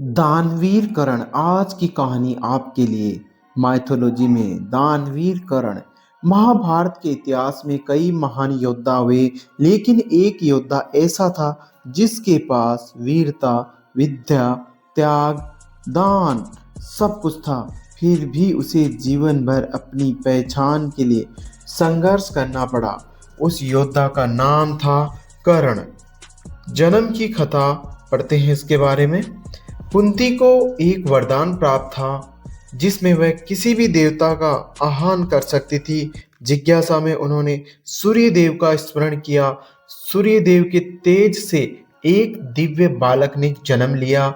दानवीर कर्ण आज की कहानी आपके लिए। माइथोलॉजी में दानवीर कर्ण। महाभारत के इतिहास में कई महान योद्धा हुए, लेकिन एक योद्धा ऐसा था जिसके पास वीरता, विद्या, त्याग, दान सब कुछ था। फिर भी उसे जीवन भर अपनी पहचान के लिए संघर्ष करना पड़ा। उस योद्धा का नाम था कर्ण। जन्म की कथा पढ़ते हैं इसके बारे में। कुंती को एक वरदान प्राप्त था जिसमें वह किसी भी देवता का आह्वान कर सकती थी। जिज्ञासा में उन्होंने सूर्य देव का स्मरण किया। सूर्य देव के तेज से एक दिव्य बालक ने जन्म लिया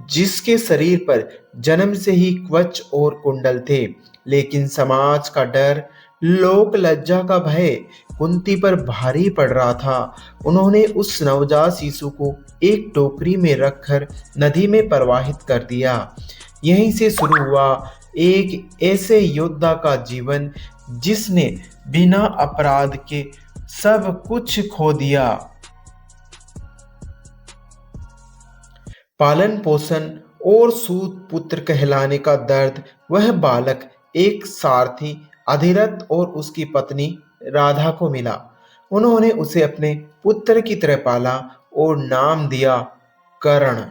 जिसके शरीर पर जन्म से ही कवच और कुंडल थे। लेकिन समाज का डर, लोक लज्जा का भय कुंती पर भारी पड़ रहा था। उन्होंने उस नवजात शिशु को एक टोकरी में रखकर नदी में प्रवाहित कर दिया। यहीं से शुरू हुआ एक ऐसे योद्धा का जीवन जिसने बिना अपराध के सब कुछ खो दिया। पालन पोषण और सूत पुत्र कहलाने का दर्द वह बालक एक सारथी अधिरथ और उसकी पत्नी राधा को मिला। उन्होंने उसे अपने पुत्र की तरह पाला और नाम दिया कर्ण।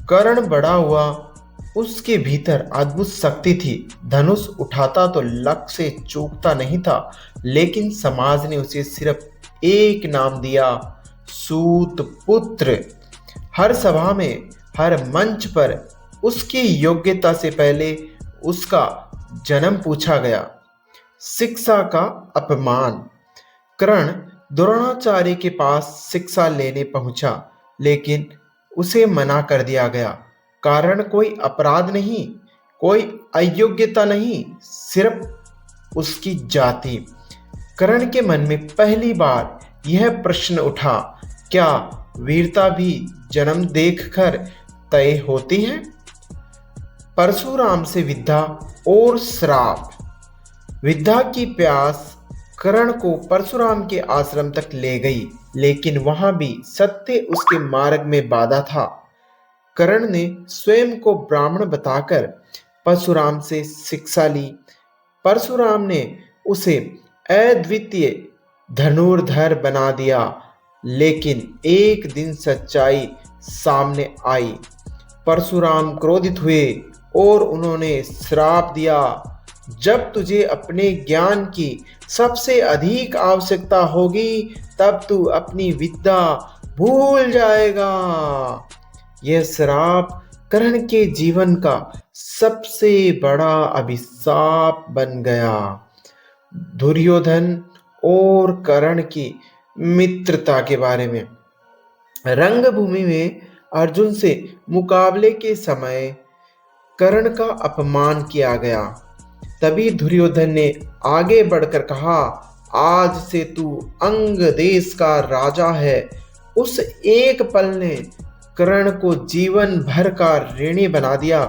कर्ण बड़ा हुआ, उसके भीतर अद्भुत शक्ति थी। धनुष उठाता तो लक्ष्य से चूकता नहीं था। लेकिन समाज ने उसे सिर्फ एक नाम दिया, सूत पुत्र। हर सभा में, हर मंच पर उसकी योग्यता से पहले उसका जन्म पूछा गया। शिक्षा का अपमान। कर्ण द्रोणाचार्य के पास शिक्षा लेने पहुंचा, लेकिन उसे मना कर दिया गया। कारण कोई अपराध नहीं, कोई अयोग्यता नहीं, सिर्फ उसकी जाति। कर्ण के मन में पहली बार यह प्रश्न उठा, क्या वीरता भी जन्म देखकर तय होती है? परशुराम से विद्या और श्राप। विद्या की प्यास कर्ण को परशुराम के आश्रम तक ले गई, लेकिन वहां भी सत्य उसके मार्ग में बाधा था। कर्ण ने स्वयं को ब्राह्मण बताकर परशुराम से शिक्षा ली। परशुराम ने उसे अद्वितीय धनुर्धर बना दिया, लेकिन एक दिन सच्चाई सामने आई। परशुराम क्रोधित हुए और उन्होंने श्राप दिया, जब तुझे अपने ज्ञान की सबसे अधिक आवश्यकता होगी तब तू अपनी विद्या भूल जाएगा। यह श्राप कर्ण के जीवन का सबसे बड़ा अभिशाप बन गया। दुर्योधन और कर्ण की मित्रता के बारे में। रंगभूमि में अर्जुन से मुकाबले के समय कर्ण का अपमान किया गया। तभी दुर्योधन ने आगे बढ़कर कहा, आज से तू अंग देश का राजा है। उस एक पल ने कर्ण को जीवन भर का ऋणी बना दिया।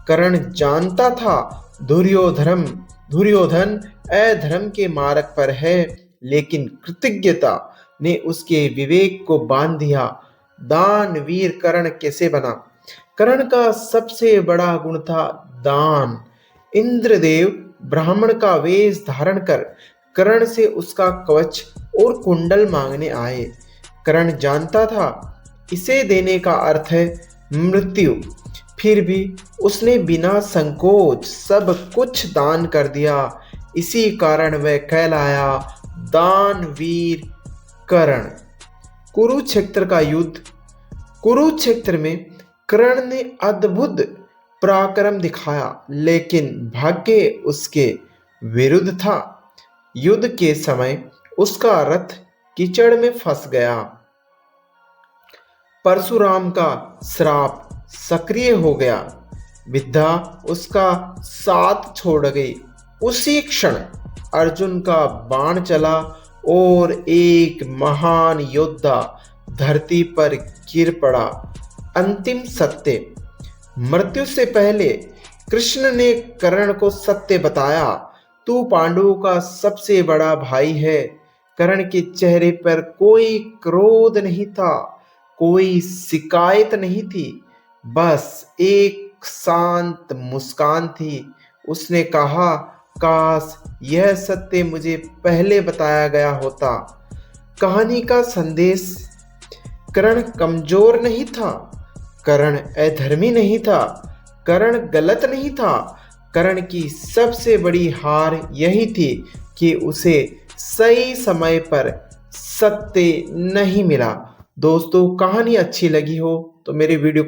कर्ण जानता था दुर्योधन अधर्म के मार्ग पर है, लेकिन कृतज्ञता ने उसके विवेक को बांध दिया। दानवीर कर्ण कैसे बना? कर्ण का सबसे बड़ा गुण था दान। इंद्रदेव ब्राह्मण का वेश धारण कर कर्ण से उसका कवच और कुंडल मांगने आए। कर्ण जानता था इसे देने का अर्थ है मृत्यु, फिर भी उसने बिना संकोच सब कुछ दान कर दिया। इसी कारण वह कहलाया दानवीर कर्ण। कुरुक्षेत्र का युद्ध। कुरुक्षेत्र में कर्ण ने अद्भुत पराक्रम दिखाया, लेकिन भाग्य उसके विरुद्ध था। युद्ध के समय उसका रथ कीचड़ में फंस गया। परशुराम का श्राप सक्रिय हो गया। विद्या उसका साथ छोड़ गई। उसी क्षण अर्जुन का बाण चला और एक महान योद्धा धरती पर गिर पड़ा। अंतिम सत्य। मृत्यु से पहले कृष्ण ने कर्ण को सत्य बताया, तू पांडवों का सबसे बड़ा भाई है। कर्ण के चेहरे पर कोई क्रोध नहीं था, कोई शिकायत नहीं थी। बस एक शांत मुस्कान थी। उसने कहा, काश यह सत्य मुझे पहले बताया गया होता। कहानी का संदेश, करण कमजोर नहीं था, करण अधर्मी नहीं था, करण गलत नहीं था। करण की सबसे बड़ी हार यही थी कि उसे सही समय पर सत्य नहीं मिला। दोस्तों, कहानी अच्छी लगी हो तो मेरे वीडियो